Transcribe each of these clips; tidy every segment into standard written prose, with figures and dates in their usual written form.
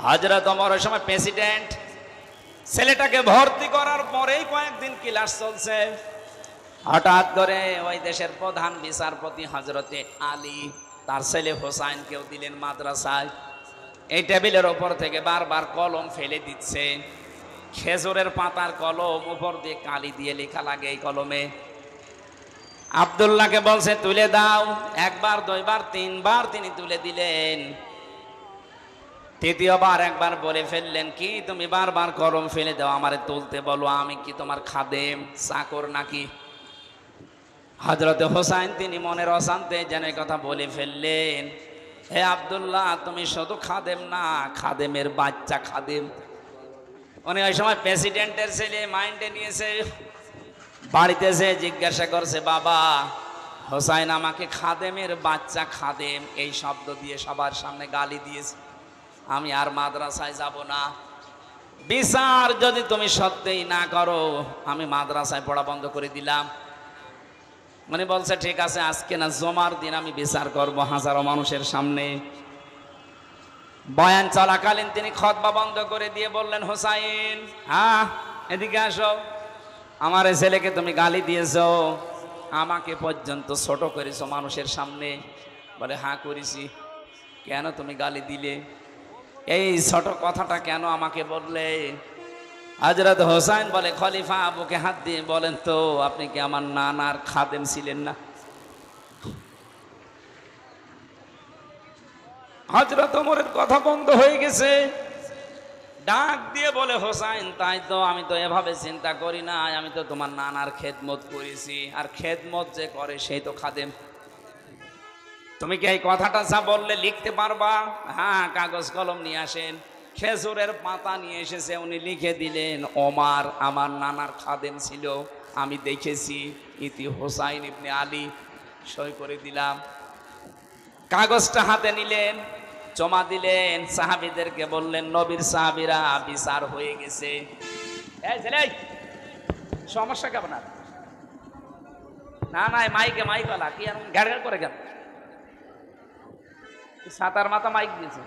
হযরত ওমরের সময় প্রেসিডেন্ট, ছেলেটাকে ভর্তি করার পরেই কয়েকদিন ক্লাস চলছে, হঠাৎ করে ওই দেশের প্রধান বিচারপতি হযরতে আলী তার ছেলে হোসাইনকেও দিলেন মাদ্রাসায়। এই টেবিলের ওপর থেকে বারবার কলম ফেলে দিচ্ছে, খেজুরের পাতার কলম, উপর দিয়ে কালি দিয়ে লেখা লাগে এই কলমে। আব্দুল্লাহকে বলছে তুলে দাও, একবার দুইবার তিনবার তিনি তুলে দিলেন, তৃতীয়বার একবার বলে ফেললেন কি তুমি বারবার কলম ফেলে দাও, আমারে তুলতে বলো, আমি কি তোমার খাদেম চাকর নাকি? হযরতে হোসাইন তিনি মনের অশান্তে যেন কথা বলে ফেললেন, হে আব্দুল্লাহ তুমি শুধু খাদেম না, খাদেমের বাচ্চা খাদেম। উনি ওই সময় প্রেসিডেন্টের ছেলে মাইন্ডে নিয়েছে, বাড়িতে যে জিজ্ঞাসা করছে বাবা হোসাইন আমাকে খাদেমের বাচ্চা খাদেম এই শব্দ দিয়ে সবার সামনে গালি দিয়েছে, আমি আর মাদ্রাসায় যাব না, বিচার যদি তুমি সত্যিই না করো আমি মাদ্রাসায় পড়া বন্ধ করে দিলাম। মানে বলছে ঠিক আছে আজকে না জমার দিন আমি বিচার করব হাজারো মানুষের সামনে। বয়ান চলাকালীন তিনি খুতবা বন্ধ করে দিয়ে বললেন হোসাইন হ্যাঁ এদিকে আসো, আমার এই ছেলেকে তুমি গালি দিয়েছো, আমাকে পর্যন্ত ছোট করেছো মানুষের সামনে। বলে হ্যাঁ করেছি। কেন তুমি গালি দিলে, এই ছোট কথাটা কেন আমাকে বললে? হযরত হোসাইন বলে খলিফা বুকে হাত দিয়ে বলেন তো আপনি কি আমার নানার খাদেম ছিলেন না? হযরত ওমরের কথা বন্ধ হয়ে গেছে, ডাক দিয়ে বলে হোসাইন তাই তো, আমি তো এভাবে চিন্তা করি না, আমি তো তোমার নানার খেদমত করেছি, আর খেদমত যে করে সেই তো খাদেম। তুমি কি এই কথাটা যা বললে লিখতে পারবা? হ্যাঁ কাগজ কলম নিয়ে আসেন। খেজুরের পাতা নিয়ে এসেছে, উনি লিখে দিলেন ওমর আমার নানার খাদেম ছিল, আমি দেখেছি, ইতি হোসাইন ইবনে আলী, সই করে দিলাম। কাগজটা হাতে নিলেন, জমা দিলেন, সাহাবীদেরকে বললেন নবীর সাহাবীরা বিচার হয়ে গেছে। এই ছেলে সমস্যা কেমন? না না মাইকে মাইকওয়ালা কি আর ঘ্যাড় ঘ্যাড় করে কেন? সাতার মাথা মাইক দিয়েছে,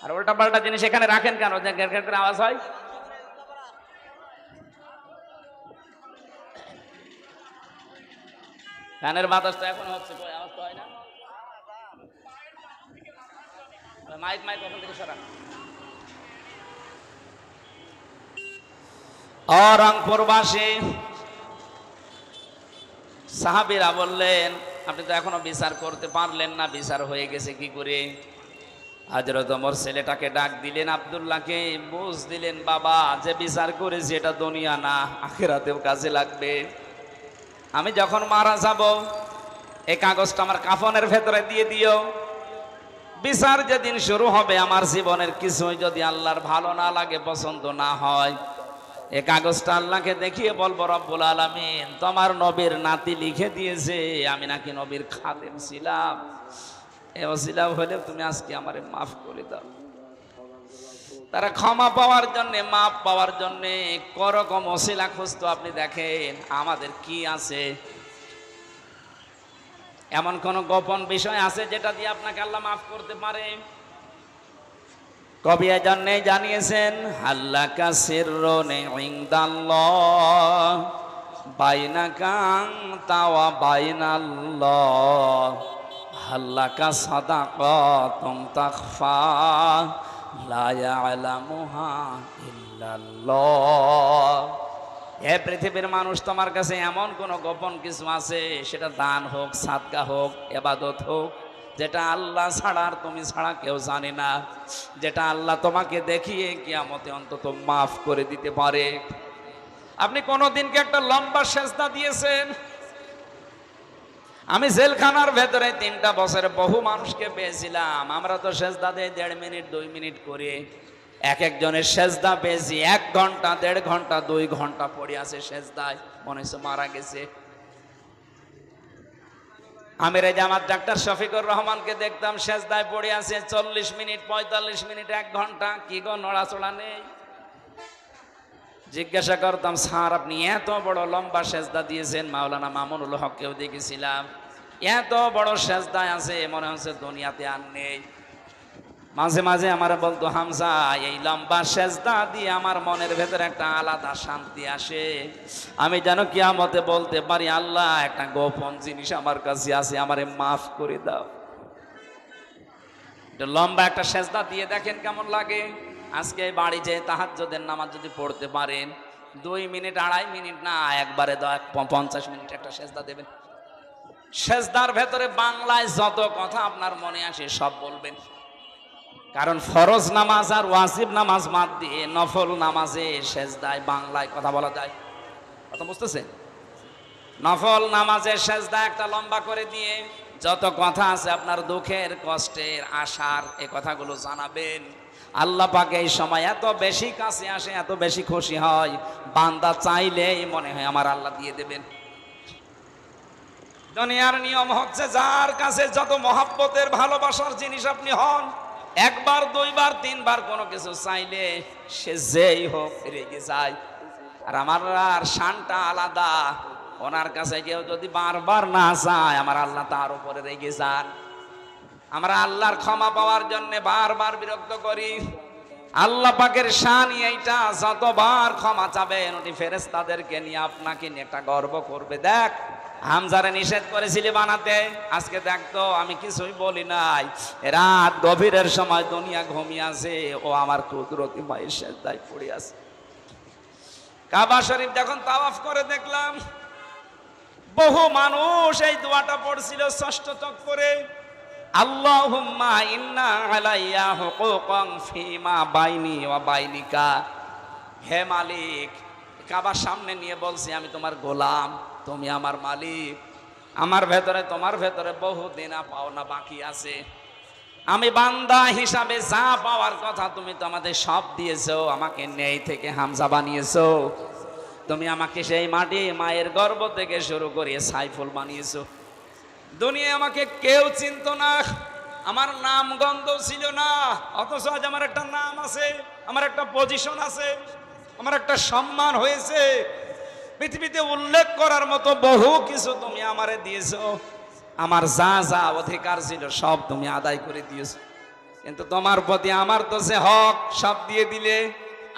আর উল্টা পাল্টা জিনিস এখানে রাখেন কেন যে ঘ্যাড় ঘ্যাড় করে আওয়াজ হয়? ফ্যানের বাতাস তো এখন হচ্ছে, আওয়াজ তো হয় না। মাইক মাইক ওখান থেকে সরান। রংপুরবাসী সাহাবীরা বললেন আপনি তো এখনো বিচার করতে পারলেন না, বিচার হয়ে গেছে কি করে? হযরত ওমর ছেলেটাকে ডাক দিলেন, আব্দুল্লাহকে বুঝ দিলেন, বাবা যে বিচার করেছি এটা দুনিয়া না আখিরাতেও কাজে লাগবে। আমি যখন মারা যাব এই কাগজটা আমার কাফনের ভেতরে দিয়ে দিও, বিচার যেদিন শুরু হবে আমার জীবনের কিছুই যদি আল্লাহর ভালো না লাগে, পছন্দ না হয়, এই কাগজটা আল্লাহকে দেখিয়ে বলবো রব্বুল আলামিন তোমার নবীর নাতি লিখে দিয়েছে আমি নাকি নবীর খাদেম ছিলাম, এ ওসিলা হলে তুমি আজকে আমারে মাফ করে দাও। তারা ক্ষমা পাওয়ার জন্য, মাফ পাওয়ার জন্য করকম ওসিলা খুঁজতো। আপনি দেখেন আমাদের কি আছে, এমন কোন গোপন বিষয় আছে যেটা দিয়ে আপনাকে আল্লাহ মাফ করতে পারে? কবি এজন্য জানিয়েছেন হাল্লাকা সিররুন ইনদাল্লাহ বাইনাকা আনতা ওয়া বাইনাল্লাহ হাল্লাকা সাদাকাতুন তাখফা লা ইয়ালামুহা ইল্লাল্লাহ। হে পৃথিবীর মানুষ, তোমার কাছে এমন কোন গোপন কিছু আছে, সেটা দান হোক, সাদকা হোক, ইবাদত হোক, যেটা আল্লাহ ছাড়া আর তুমি ছাড়া কেউ জানে না, যেটা আল্লাহ তোমাকে দেখিয়ে কিয়ামতে অন্তত মাফ করে দিতে পারে? আপনি কোনোদিন কি একটা লম্বা সেজদা দিয়েছেন? আমি জেলখানার ভেতরে 3টা বছরে বহু মানুষকে পেয়েছিলাম, আমরা তো সেজদা দেই 1.5 মিনিট 2 মিনিট করে, এক একজনের সেজদা পেয়েছি 1 ঘন্টা 1.5 ঘন্টা 2 ঘন্টা পড়ে আছে সেজদায়, মনে হচ্ছে মারা গেছে। আমিরে জামাত ডাক্তার শফিকুর রহমানকে দেখতাম সেজদায় পড়ে আছে 40 মিনিট 45 মিনিট 1 ঘন্টা, কি গো নড়াচড়া নেই। জিজ্ঞাসা করতাম স্যার আপনি এত বড় লম্বা সেজদা দিয়েছেন? মাওলানা মামুনুল হককেও দেখেছিলাম, এত বড় সেজদায় আছে মনে হচ্ছে দুনিয়াতে আর নেই। মাঝে মাঝে আমার বলতো, হামজা এই লম্বা সেজদা দিয়ে আমার মনের ভেতরে একটা আলাদা শান্তি আসে। আমি যেন কিয়ামতে বলতে পারি, আল্লাহ একটা গোপন জিনিস আমার কাছে আছে, আমারে মাফ করে দাও। লম্বা একটা সেজদা দিয়ে দেখেন কেমন লাগে। আজকে বাড়ি যে তাহাজ্জুদের নামাজ যদি পড়তে পারেন, 2 মিনিট 2.5 মিনিট না, একবারে 50 মিনিট একটা সেজদা দেবেন। সেজদার ভেতরে বাংলায় যত কথা আপনার মনে আসে সব বলবেন। কারণ ফরজ নামাজ আর ওয়াজিব নামাজ বাদ দিয়ে নফল নামাজে সেজদায় বাংলায় কথা বলা যায়। কথা বুঝতেছেন? নফল নামাজের সেজদা একটা লম্বা করে দিয়ে যত কথা আছে আপনার দুঃখের, কষ্টের, আশার, এই কথাগুলো জানাবেন। আল্লাহ পাক এই সময় এত বেশি কাছে আসে, এত বেশি খুশি হয়, বান্দা চাইলেই মনে হয় আমার আল্লাহ দিয়ে দেবেন। দুনিয়ার নিয়ম হচ্ছে যার কাছে যত মহব্বতের, ভালোবাসার জিনিস আপনি হন, একবার, 2 বার, 3 বার কোনো কিছু চাইলে সে যেই হোক রেগে যায়। আর আমার আর শানটা আলাদা, ওনার কাছে কেউ যদি বারবার না চায়, আমার আল্লাহ তার উপরে রেগে যান। আমরা আল্লাহর ক্ষমা পাওয়ার জন্য বারবার বিরক্ত করি। আল্লাহ পাকের শান এইটা, যতবার ক্ষমা চাবেন উনি ফেরেশতাদেরকে নিয়ে আপনাকে নিয়ে একটা গর্ব করবে। দেখ, হামজারে নিষেধ করেছিলি বানাতে, আজকে দেখতো আমি কিছুই বলি নাই, রাত গভীরের সময় দুনিয়া ঘুমিয়ে আছে, ও আমার কুদরতি মায়ের সেজদায় পড়ে আছে। কাবা শরীফ যখন তাওয়াফ করে দেখলাম বহু মানুষ এই দোয়াটা পড়ছিল ষষ্ঠ চক্করে, আল্লাহুম্মা ইন্না আলাইয়া হুকুকান ফিমা বাইনি ওয়া বাইনিকা। হে মালিক, কাবার সামনে নিয়ে বলছি আমি তোমার গোলাম, তুমি আমার মালিক, আমার ভেতরে তোমার ভেতরে বহু দেনা পাওনা বাকি আছে। আমি বান্দা হিসাবে যা পাওয়ার কথা তুমি তো আমাদের সব দিয়েছো, আমাকে নেই থেকে হামজা বানিয়েছো। তুমি আমাকে সেই মাটি মায়ের গর্ভ থেকে শুরু করে সাইফুল বানিয়েছো। দুনিয়ায় আমাকে কেউ চিনত না, আমার নাম গন্ধ ছিল না, অথচ আজ আমার একটা নাম আছে, আমার একটা পজিশন আছে, আমার একটা সম্মান হয়েছে। পৃথিবীতে উল্লেখ করার মতো বহু কিছু তুমি আমারে দিয়েছো। আমার যা যা অধিকার ছিল সব তুমি আদায় করে দিয়েছো, কিন্তু তোমার প্রতি আমার তো সে হক সব দিয়ে দিলে।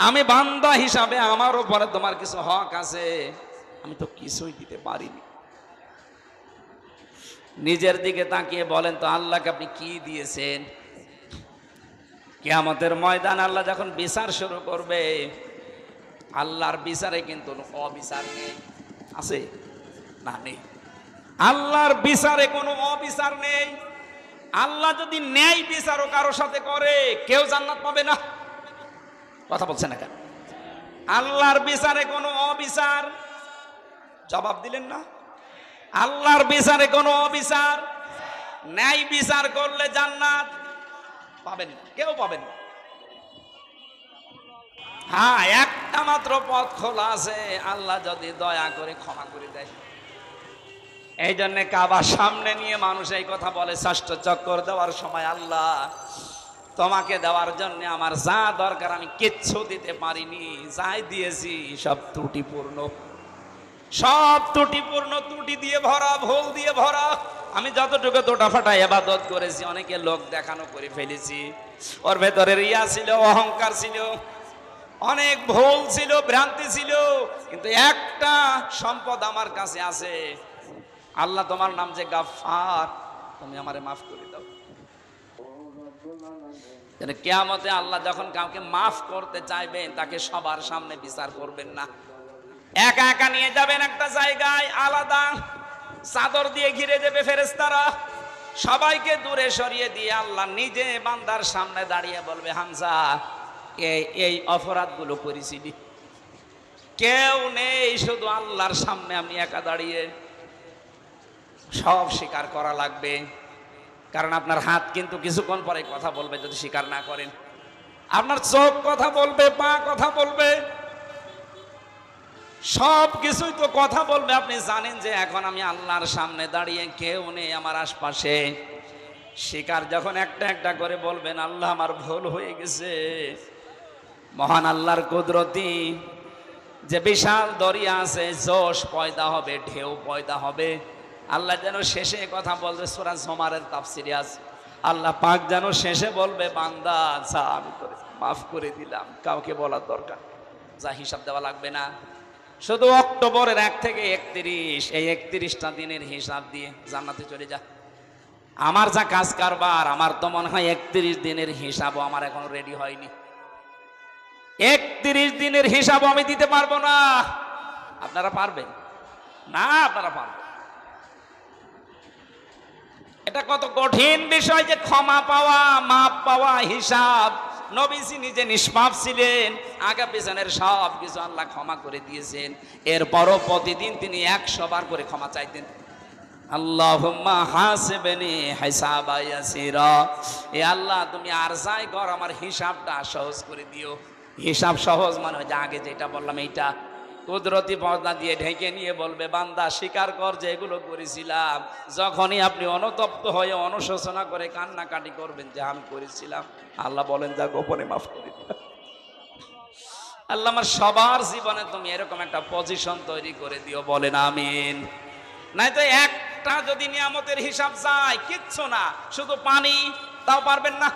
আমি বান্দা হিসাবে আমার উপরে তোমার কিছু হক আছে, আমি তো কিছুই দিতে পারিনি। নিজের দিকে তাকিয়ে বলেন তো, আল্লাহকে আপনি কি দিয়েছেন? কিয়ামতের ময়দান আল্লাহ যখন বিচার শুরু করবে, আল্লাহর বিচারে কিন্তু অবিচার নেই, আছে না? নেই। আল্লাহর বিচারে কোনো অবিচার নেই। আল্লাহ যদি ন্যায় বিচারও কারোর সাথে করে, কেউ জান্নাত পাবে না। কথা বলছে না কেন? আল্লাহর বিচারে কোনো অবিচার, জবাব দিলেন না? আল্লাহর বিচারে কোনো অবিচার, ন্যায় বিচার করলে জান্নাত পাবেন না, কেউ পাবেন না। হ্যাঁ, একটা মাত্র পথ খোলা আছে, আল্লাহ যদি দয়া করে ক্ষমা করে দেয়। এই জন্য কাবার সামনে নিয়ে মানুষ এই কথা বলে ষষ্ঠ চক্কর দেওয়ার সময়, আল্লাহ তোমাকে দেওয়ার জন্য আমার যা দরকার আমি কিচ্ছু দিতে পারিনি, যাই দিয়েছি সব ত্রুটিপূর্ণ, সব ত্রুটিপূর্ণ, ত্রুটি দিয়ে ভরা, ভুল দিয়ে ভরা। আমি যতটুকু তোটাফাটা ইবাদত করেছি, অনেকে লোক দেখানো করে ফেলেছি। ওর ভেতরে রিয়া ছিল, অহংকার ছিল, অনেক ভুল ছিল, ভ্রান্তি ছিল, কিন্তু একটা সম্পদ আমার কাছে আছে। আল্লাহ তোমার নাম যে গাফফার, তুমি আমারে মাফ করে দাও। কিয়ামতে আল্লাহ যখন কাউকে মাফ করতে চাইবেন, তাকে সবার সামনে বিচার করবেন না, একা একা নিয়ে যাবেন একটা জায়গায়, আলাদা চাদর দিয়ে ঘিরে দেবে ফেরেশতারা, সবাইকে দূরে সরিয়ে দিয়ে আল্লাহ নিজে বান্দার সামনে দাঁড়িয়ে বলবে, হামজা এই অপরাধগুলো করেছিলি। কেউ নেই, শুধু আল্লাহর সামনে আমি একা দাঁড়িয়ে, সব স্বীকার করা লাগবে। কারণ আপনার হাত কিন্তু কিছুক্ষণ পরে কথা বলবে যদি স্বীকার না করেন। আপনার চোখ কথা বলবে, পা কথা বলবে, সব কিছুই তো কথা বলবে। আপনি জানেন যে এখন আমি আল্লাহর সামনে দাঁড়িয়ে, কেউ নেই আমার আশপাশে। স্বীকার যখন একটা একটা করে বলবেন, আল্লাহ আমার ভুল হয়ে গেছে, মহান আল্লাহর কুদরতি যে বিশাল দরিয়া আছে, জোশ পয়দা হবে, ঢেউ পয়দা হবে, আল্লাহ যেন শেষে কথা বলবে, সূরা জুমারের তাফসিরে আছে, আল্লাহ পাক যেন শেষে বলবে, বান্দা যা, আমি তোরে মাফ করে দিলাম, কাউকে বলার দরকার যা, হিসাব দেওয়া লাগবে না। শুধু অক্টোবরের 1 থেকে 31, এই 31টা দিনের হিসাব দিয়ে জান্নাতে চলে যা। আমার যা কাজ কারবার, আমার তো মনে হয় 31 দিনের হিসাবও আমার এখনো রেডি হয়নি। 31 দিনের হিসাবও আমি দিতে পারবো না। আপনারা পারবেন না? আপনারা পারবেন। এটা কত কঠিন বিষয় যে ক্ষমা পাওয়া, মাপ পাওয়া, হিসাব। নবীজি নিজে নিষ্পাপ ছিলেন, আগে পিছনের সব কিছু আল্লাহ ক্ষমা করে দিয়েছেন। এরপরও প্রতিদিন তিনি 100 বার করে ক্ষমা চাইতেন। আল্লাহুম্মা হাসিবনি হিসাবা ইয়াসিরা, এ আল্লাহ তুমি আর যাই কর আমার হিসাবটা সহজ করে দিও। হিসাব সহজ মানে যে আগে যেটা বললাম এইটা কুদরতি পর্দা দিয়ে ঢেকে নিয়ে বলবে, বান্দা স্বীকার কর যে এগুলো করেছিলাম। যখনই আপনি অনুতপ্ত হয়ে অনুশোচনা করে কান্নাকাটি করবেন যে আমি করেছিলাম, আল্লাহ বলেন যা গোপনে মাফ করে দিলাম। আল্লাহ আমার সবার জীবনে তুমি এরকম একটা পজিশন তৈরি করে দিও, বলেন আমিন। নাই তো একটা যদি নিয়ামতের হিসাব যায়, কিচ্ছু না, শুধু পানি, তাও পারবেন না।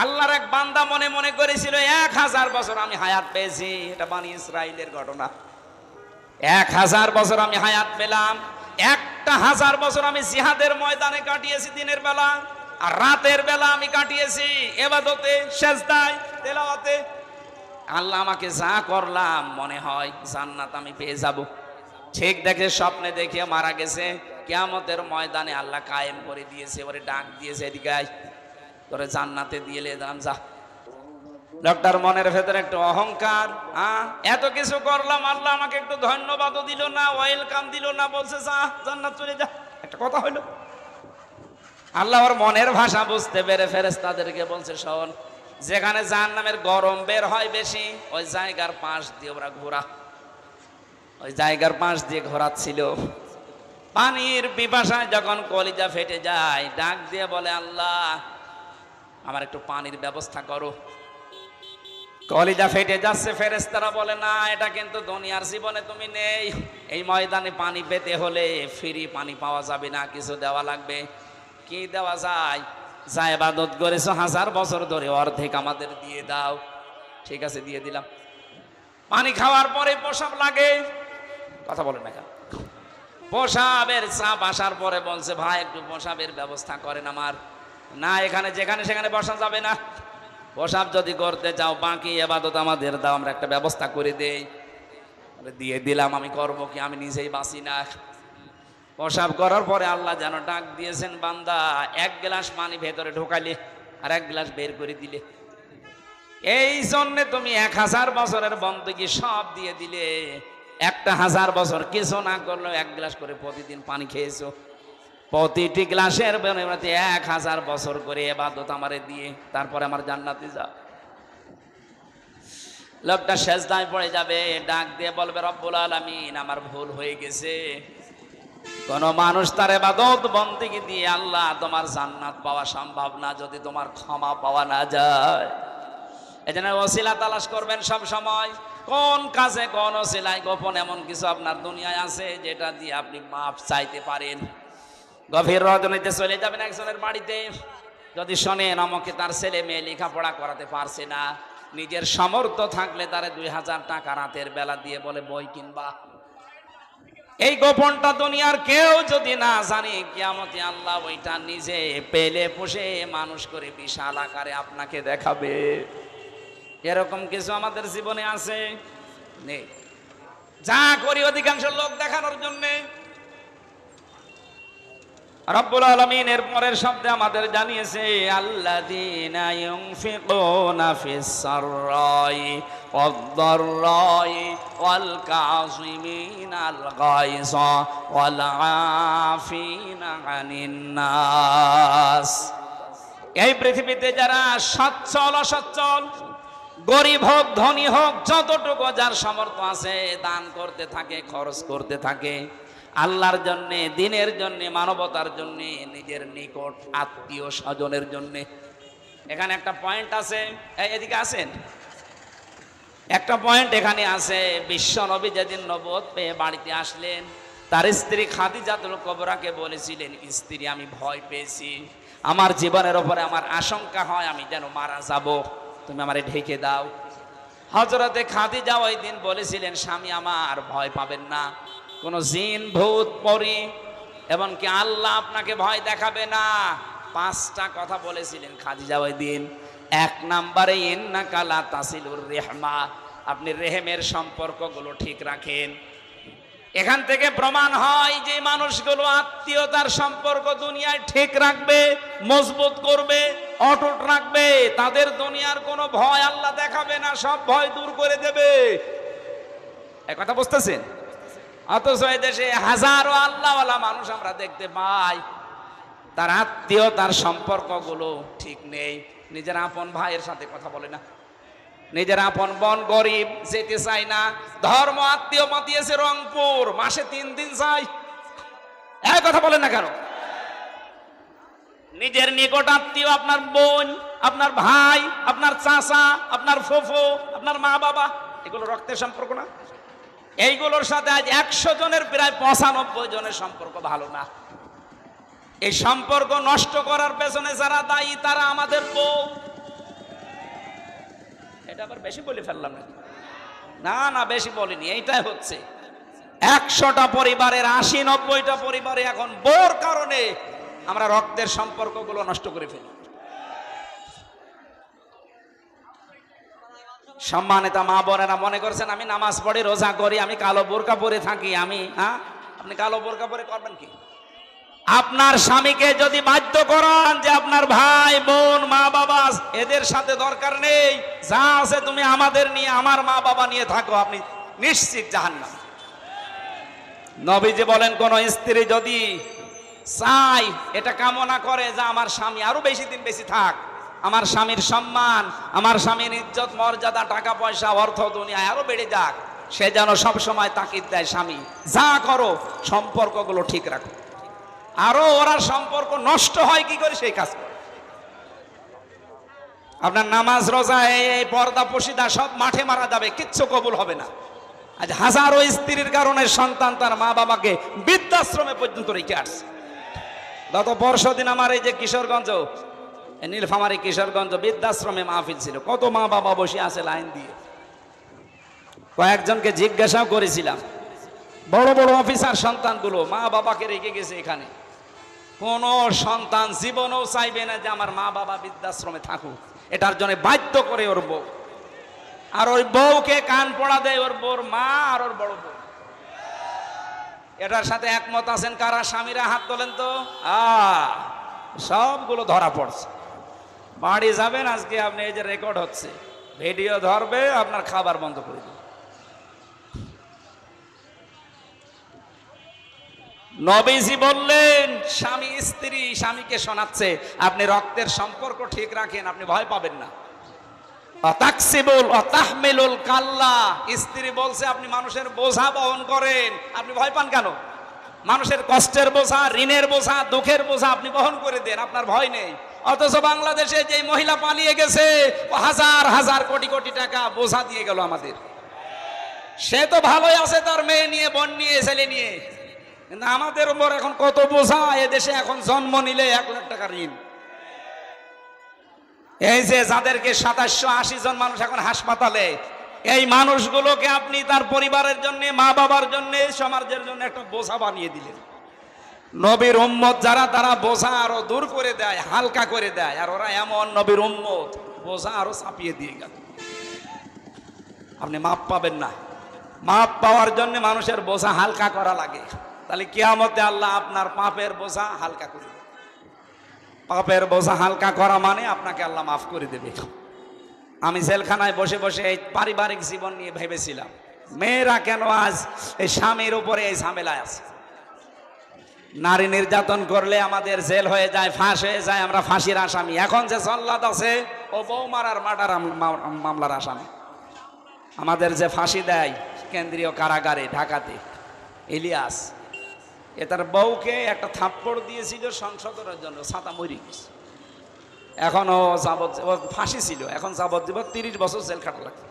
আল্লাহর এক বান্দা মনে মনে করেছিল 1000 বছর আমি হায়াত পেয়েছি। এটা বনী ইসরাইলের ঘটনা। 1000 বছর আমি হায়াত পেলাম। 1000 বছর আমি জিহাদের ময়দানে কাটিয়েছি, দিনের বেলা, আর রাতের বেলা আমি কাটিয়েছি ইবাদতে, সেজদায়, তেলাওয়াতে। আল্লাহ আমাকে যা করলাম মনে হয় জান্নাত আমি পেয়ে যাব। ঠিক দেখে স্বপ্নে দেখে মারা গেছে। কিয়ামতের ময়দানে আল্লাহ কায়েম করে দিয়েছে, ওরে ডাক দিয়েছে, এদিকে আয়, তোরে জান্নাতে দিয়ে দিলাম, যা। লোকটার মনের ভেতরে একটু অহংকার, এত কিছু করলাম, আল্লাহ আমাকে একটু ধন্যবাদও দিল না, ওয়েলকাম দিল না, বলছে যা, জান্নাত চলে যা। একটা কথা হইলো। আল্লাহ ওর মনের ভাষা বুঝতে পেরে ফেরেশতাদেরকে বলছে, শোন, যেখানে জাহান্নামের গরম বের হয় বেশি, ওই জায়গার পাশ দিয়ে ওরা ঘোরা। ওই জায়গার পাশ দিয়ে ঘোরাচ্ছিল। পানির পিপাসায় যখন কলিজা ফেটে যায়, ডাক দিয়ে বলে, আল্লাহ আমার একটু পানির ব্যবস্থা করো। কলিজা ফেটে যাচ্ছে, ফেরেশতারা বলে, না, এটা কিন্তু দুনিয়ার জীবনে তুমি নেই। এই ময়দানে পানি পেতে হলে ফ্রি পানি পাওয়া যাবে না, কিছু দেওয়া লাগবে। কি দেওয়া যায়? যা ইবাদত করেছো 1000 বছর ধরে, অর্ধেক আমাদের দিয়ে দাও। ঠিক আছে, দিয়ে দিলাম। পানি খাওয়ার পরে প্রসাব লাগে। কথা বলেন না কেন? প্রসাবের চাপ আসার পরে বলছে, ভাই একটু প্রসাবের ব্যবস্থা করেন আমার। না, এখানে যেখানে সেখানে বসা যাবে না। প্রসাব যদি করতে যাও, বাকি ইবাদত আমাদের দাও, আমরা একটা ব্যবস্থা করে দেই। দিয়ে দিলাম। আমি করবো কি? আমি নিজেই বাঁচি না। প্রসাব করার পরে আল্লাহ যেন ডাক দিয়েছেন, বান্দা 1 গ্লাস পানি ভেতরে ঢোকাইলে আর 1 গ্লাস বের করে দিলে। এই জন্য তুমি 1000 বছরের বন্দী সব দিয়ে দিলে। 1000 বছর কিছু না করলেও 1 গ্লাস করে প্রতিদিন পানি খেয়েছো। প্রতিটি গ্লাসের বিনিময়ে 1000 বছর করে ইবাদত আমারে দিয়ে, তারপরে আমার জান্নাতে যা। লোকটা সেজদায় পড়ে যাবে, ডাক দিয়ে বলবে, রব্বুল আলামিন, আমার ভুল হয়ে গেছে। কোন মানুষ তার ইবাদত বন্দেগী দিয়ে আল্লাহ তোমার জান্নাত পাওয়া সম্ভব না যদি তোমার ক্ষমা পাওয়া না যায়। এজন্য ওসিলা তালাশ করবেন সব সময়। কোন কাজে কোন ওসিলায় গোপন এমন কিছু আপনার দুনিয়ায় আছে যেটা দিয়ে আপনি মাফ চাইতে পারেন। গভীর রজনীতে চলে যাবেন একজনের বাড়িতে, যদি শোনেন আমাকে তার ছেলে মেয়ে লেখাপড়া করাতে পারছে না, নিজের সামর্থ্য থাকলে তারে 2000 টাকা রাতের বেলা দিয়ে বলে বই কিনবা। এই গোপনটা দুনিয়ার কেউ যদি না জানে, কিয়ামতে আল্লাহ ওইটা নিজে পেলে পুষে মানুষ করে বিশাল আকারে আপনাকে দেখাবে। এরকম কিছু আমাদের জীবনে আছে নেই? যা করি অধিকাংশ লোক দেখানোর জন্য। রব্বুল আলামিন এর পরের শব্দে আমাদের জানিয়েছে, আল্লাযীনা ইউনফিকুনা ফিস সাররাই ওয়াদ-দাররাই ওয়াল কাযিমিনাল গায়যা ওয়াল আফিনা আনিন নাস। এই পৃথিবীতে যারা সচ্ছল অসচ্ছল, গরিব হোক ধনী হোক, যতটুকু যার সামর্থ্য আছে দান করতে থাকে, খরচ করতে থাকে আল্লাহর জন্যে, দিনের জন্যে, মানবতার জন্যে, নিজের নিকট আত্মীয় স্বজনের জন্যে। এখানে একটা পয়েন্ট আছে, এদিকে আসেন। একটা পয়েন্ট এখানে আছে। বিশ্ব নবী যেদিন নবুয়ত পেয়ে বাড়িতে আসলেন, তার স্ত্রী খাদিজাতুল কুবরাকে বলেছিলেন, স্ত্রী আমি ভয় পেয়েছি, আমার জীবনের ওপরে আমার আশঙ্কা হয় আমি যেন মারা যাব, তুমি আমারে ঢেকে দাও। হযরতে খাদিজা ওই দিন বলেছিলেন, স্বামী আমার ভয় পাবেন না, কোনো জিন ভূত পরী এমনকি আল্লাহ আপনাকে ভয় দেখাবে না। 5টা কথা বলেছিলেন খাদিজা ওই দিন। 1 নম্বরে ইন্নাকা লা তাসিলুর রেহমা, আপনি রেহেমের সম্পর্কগুলো ঠিক রাখেন। এখান থেকে প্রমাণ হয় যে মানুষগুলো আত্মীয়তার সম্পর্ক দুনিয়ায় ঠিক রাখবে, মজবুত করবে, অটুট রাখবে, তাদের দুনিয়ার কোনো ভয় আল্লাহ দেখাবে না, সব ভয় দূর করে দেবে। এই কথা বুঝতেছেন? অথচ এই দেশে হাজারো আল্লাহওয়ালা মানুষ আমরা দেখতে পাই, তার আত্মীয়তার সম্পর্কগুলো ঠিক নেই। নিজের আপন ভাইয়ের সাথে কথা বলে না, নিজের আপন বোন গরিব, যেতে চাই না। ধর্ম আত্মীয় মাতিয়েছে রংপুর, মাসে 3 দিন যাই, এক কথা বলেন না কেন? নিজের নিকট আত্মীয় আপনার বোন, আপনার ভাই, আপনার চাচা, আপনার ফুফু, আপনার মা বাবা, এগুলো রক্তের সম্পর্ক না? এইগুলোর সাথে আজ 100 জনের প্রায় 95 জনের সম্পর্ক ভালো না। এই সম্পর্ক নষ্ট করার পেছনে যারা দায়ী তারা আমাদের বউ। এটা আবার বেশি বলে ফেললাম নাকি? না না, বেশি বলিনি, এইটাই হচ্ছে। 100টা পরিবারের 80-90টা পরিবারে এখন বউর কারণে আমরা রক্তের সম্পর্কগুলো নষ্ট করে ফেলি। সম্মানিত মা বোনেরা, মনে করছেন আমি নামাজ পড়ি, রোজা করি, আমি কালো বোরকা পরে থাকি, আমি আপনি কালো বোরকা পরে করবেন কি? আপনার স্বামীকে যদি বাধ্য করান যে আপনার ভাই বোন মা বাবা এদের সাথে দরকার নেই, যা আছে তুমি আমাদের নিয়ে, আমার মা বাবা নিয়ে থাকো, আপনি নিশ্চিত জাহান্নাম। নবীজি বলেন, কোন স্ত্রী যদি চাই, এটা কামনা করে যে আমার স্বামী আরো বেশি দিন বেশি থাক, আমার স্বামীর সম্মান, আমার স্বামীর ইজ্জত মর্যাদা, টাকা পয়সা, অর্থ দুনিয়ায় আরো বেড়ে যাক, সে যেন সবসময় তাকিদ দেয়, স্বামী যা করো সম্পর্কগুলো ঠিক রাখো। আরো ওরা সম্পর্ক নষ্ট হয় কি করে সেই কাজ করে। আপনার নামাজ রোজা এই পর্দা পশিদা সব মাঠে মারা যাবে, কিচ্ছু কবুল হবে না। আজ হাজারো স্ত্রীর কারণে সন্তান তার মা বাবাকে বৃদ্ধাশ্রমে পর্যন্ত রেখে আসছে। গত পরশুদিন আমার এই যে কিশোরগঞ্জ, নীলফামারী কিশোরগঞ্জ বৃদ্ধাশ্রমে মাহফিল ছিল, কত মা বাবা বসে আছে লাইন দিয়ে। কয়েকজনকে জিজ্ঞাসাও করেছিলাম, বড় বড় অফিসার সন্তানগুলো মা বাবাকে রেখে গেছে এখানে। কোন সন্তান জীবনেও চাইবে না যে আমার মা বাবা বৃদ্ধাশ্রমে থাকুক, এটার জন্য বাধ্য করে ওর বউ, আর ওই বউকে কান পড়া দেয় ওর বউর মা আর ওর বড় বউ। এটার সাথে একমত আছেন কারা? স্বামীরা হাত তোলেন তো। সবগুলো ধরা পড়ছে। বাড়ি যাবেন আজকে আপনি, এই যে রেকর্ড হচ্ছে, ভিডিও ধরবে, আপনার খাবার বন্ধ করে দেবে। নবীজি বললেন, স্বামী স্ত্রী স্বামীকে শোনাচ্ছে, আপনি রক্তের সম্পর্ক ঠিক রাখেন, আপনি ভয় পাবেন না। তাকসিবুল ও তাহমিলুল কাল্লা, স্ত্রী বলছে আপনি মানুষের বোঝা বহন করেন, আপনি ভয় পান কেন? মানুষের কষ্টের বোঝা, ঋণের বোঝা, দুঃখের বোঝা আপনি বহন করে দেন, আপনার ভয় নেই। অথচ বাংলাদেশে যে মহিলা পালিয়ে গেছে, ও হাজার হাজার কোটি কোটি টাকা বোঝা দিয়ে গেল আমাদের। সে তো ভালোই আছে তার মেয়ে নিয়ে, বোন নিয়ে, ছেলে নিয়ে, কিন্তু আমাদের উপর এখন কত বোঝা। এদেশে এখন জন্ম নিলে 1 লাখ টাকা ঋণ। এই যে যাদেরকে 2780 জন মানুষ এখন হাসপাতালে, এই মানুষগুলোকে আপনি তার পরিবারের জন্য, মা বাবার জন্য, সমাজের জন্য একটা বোঝা বানিয়ে দিলেন। নবীর উম্মত যারা, তারা বোঝা আরো দূর করে দেয়, হালকা করে দেয়, আর ওরা এমন নবীর উম্মত, বোঝা আরো চাপিয়ে দিয়ে গেল। আপনি মাপ পাবেন না। মাপ পাওয়ার জন্য মানুষের বোঝা হালকা করা লাগে, তাহলে কিয়ামতে আল্লাহ আপনার পাপের বোঝা হালকা করে দেবে। পাপের বোঝা হালকা করা মানে আপনাকে আল্লাহ মাফ করে দেবে। আমি জেলখানায় বসে বসে এই পারিবারিক জীবন নিয়ে ভেবেছিলাম, মেয়েরা কেন আজ এই স্বামীর উপরে এই ঝামেলায় আছে। নারী নির্যাতন করলে আমাদের জেল হয়ে যায়, ফাঁস হয়ে যায়, আমরা ফাঁসির আসামি। এখন যে জল্লাদ আছে ও বউ মারার মার্ডার মামলার আসামি। আমাদের যে ফাঁসি দেয় কেন্দ্রীয় কারাগারে ঢাকাতে, ইলিয়াস, এ তার বউকে একটা থাপ্পড় দিয়েছিল সংশোধনের জন্য, ছাতা মরি গেছে। এখনো ফাঁসি ছিল, এখন যাবজ্জীবন 30 বছর জেল খাটা লাগবে।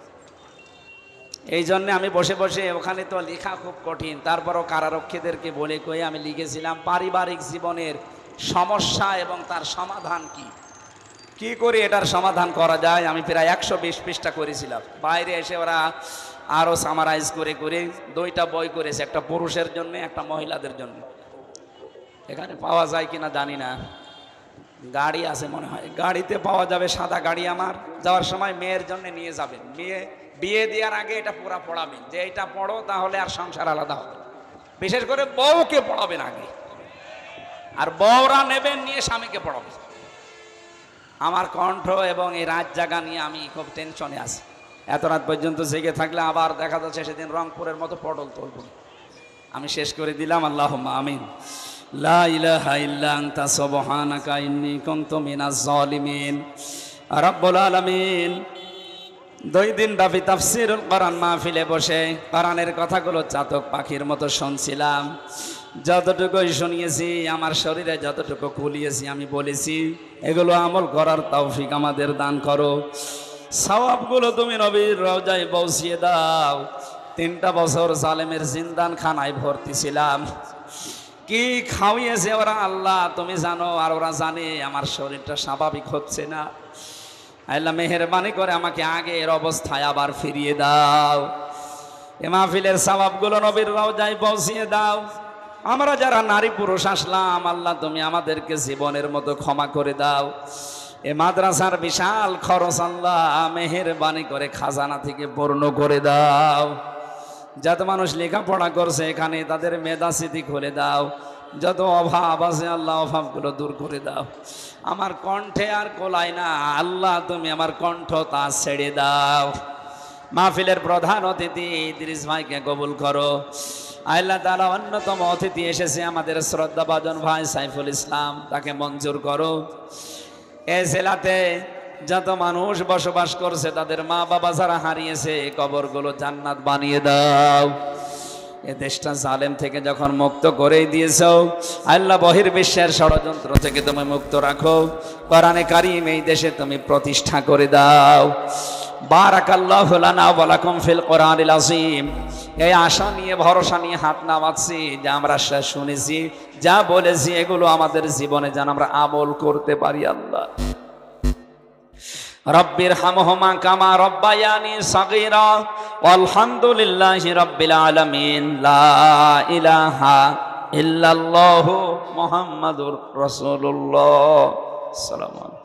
এই জন্য আমি বসে বসে, ওখানে তো লেখা খুব কঠিন, তারপরও কারারক্ষীদেরকে বলে কয়ে আমি লিখেছিলাম পারিবারিক জীবনের সমস্যা এবং তার সমাধান কি, কি করে এটার সমাধান করা যায়। আমি প্রায় 120 পৃষ্ঠা করেছিলাম। বাইরে এসে ওরা আরও সামারাইজ করে করে 2টা বই করেছে, একটা পুরুষের জন্য, একটা মহিলাদের জন্য। এখানে পাওয়া যায় কিনা জানি না, গাড়ি আছে মনে হয়, গাড়িতে পাওয়া যাবে, সাদা গাড়ি। আমার যাওয়ার সময় মেয়ের জন্য নিয়ে যাবেন, বিয়ে দেওয়ার আগে এটা পুরা পড়াবেন যে এটা পড়ো, তাহলে আর সংসার আলাদা হবে। বিশেষ করে বউকে পড়াবেন আগে, আর বউরা নেবেন নিয়ে স্বামীকে পড়াবেন। আমার কণ্ঠ এবং এই রাত জাগা নিয়ে আমি খুব টেনশনে আছি। এত রাত পর্যন্ত জেগে থাকলে আবার দেখা যাচ্ছে সেদিন রংপুরের মতো পটল তুলব। আমি শেষ করে দিলাম, আল্লাহুম্মা আমিন। লা ইলাহা ইল্লা আনতা সুবহানাকা ইন্নী কুনতু মিনাজ জালিমিন। রব্বুল আলামিন 2 দিন ব্যাপী তাফসীরুল কোরআন মাহফিলে বসে কোরআনের কথাগুলো চাতক পাখির মতো শুনছিলাম। যতটুকুই শুনিয়েছি, আমার শরীরে যতটুকু কুলিয়েছি আমি বলেছি, এগুলো আমল করার তৌফিক আমাদের দান করো। সওয়াবগুলো তুমি নবীর রওজায় পৌঁছিয়ে দাও। 3টা বছর জালেমের জিন্দান খানায় ভর্তি ছিলাম। কি খাওয়িয়েছে ওরা আল্লাহ তুমি জানো, আর ওরা জানে আমার শরীরটা স্বাভাবিক হচ্ছে না। আল্লাহ মেহেরবানি করে আমাকে আগের অবস্থায় আবার ফিরিয়ে দাও। এ মাহফিলের সওয়াবগুলো নবীর রওজায় পৌঁছিয়ে দাও। আমরা যারা নারী পুরুষ আসলাম, আল্লাহ তুমি আমাদেরকে জীবনের মতো ক্ষমা করে দাও। এ মাদ্রাসার বিশাল খরচ আল্লাহ মেহেরবানি করে খাজানা থেকে পূর্ণ করে দাও। যত মানুষ লেখাপড়া করছে এখানে, তাদের মেধাস্মৃতি খুলে দাও। যত অভাব আছে আল্লাহ অভাবগুলো দূর করে দাও। আমার কণ্ঠে আর কোলাই না আল্লাহ, তুমি আমার কণ্ঠ তা ছেড়ে দাও। মাহফিলের প্রধান অতিথি ইদ্রিস ভাইকে কবুল করো। আল্লাহ তাআলা অন্যতম অতিথি এসেছে আমাদের শ্রদ্ধাভাজন ভাই সাইফুল ইসলাম, তাকে মঞ্জুর করো। এই জেলাতে যত মানুষ বসবাস করছে, তাদের মা বাবা যারা হারিয়েছে, কবরগুলো জান্নাত বানিয়ে দাও। এ দেশটা জালেম থেকে যখন মুক্ত করেই দিয়েছো আল্লাহ, বহির্বিশ্বের ষড়যন্ত্র থেকে তুমি মুক্ত রাখো। কোরআনে কারীম এই দেশে তুমি প্রতিষ্ঠা করে দাও। বারাকাল্লাহু লানা ওয়া লাকুম ফিল কোরআনিল আযীম। এই আশা নিয়ে, ভরসা নিয়ে হাত নামাচ্ছি, যা আমরা শুনেছি, যা বলেছি, এগুলো আমাদের জীবনে যেন আমরা আমল করতে পারি। আল্লাহ রব্বির হামহুমা কামা রব্বায়ানি সাগীরা ওয়ালহামদুলিল্লাহি রাব্বিল আলামিন। লা ইলাহা ইল্লাল্লাহু মুহাম্মাদুর রাসূলুল্লাহ। আসসালামু আলাইকুম।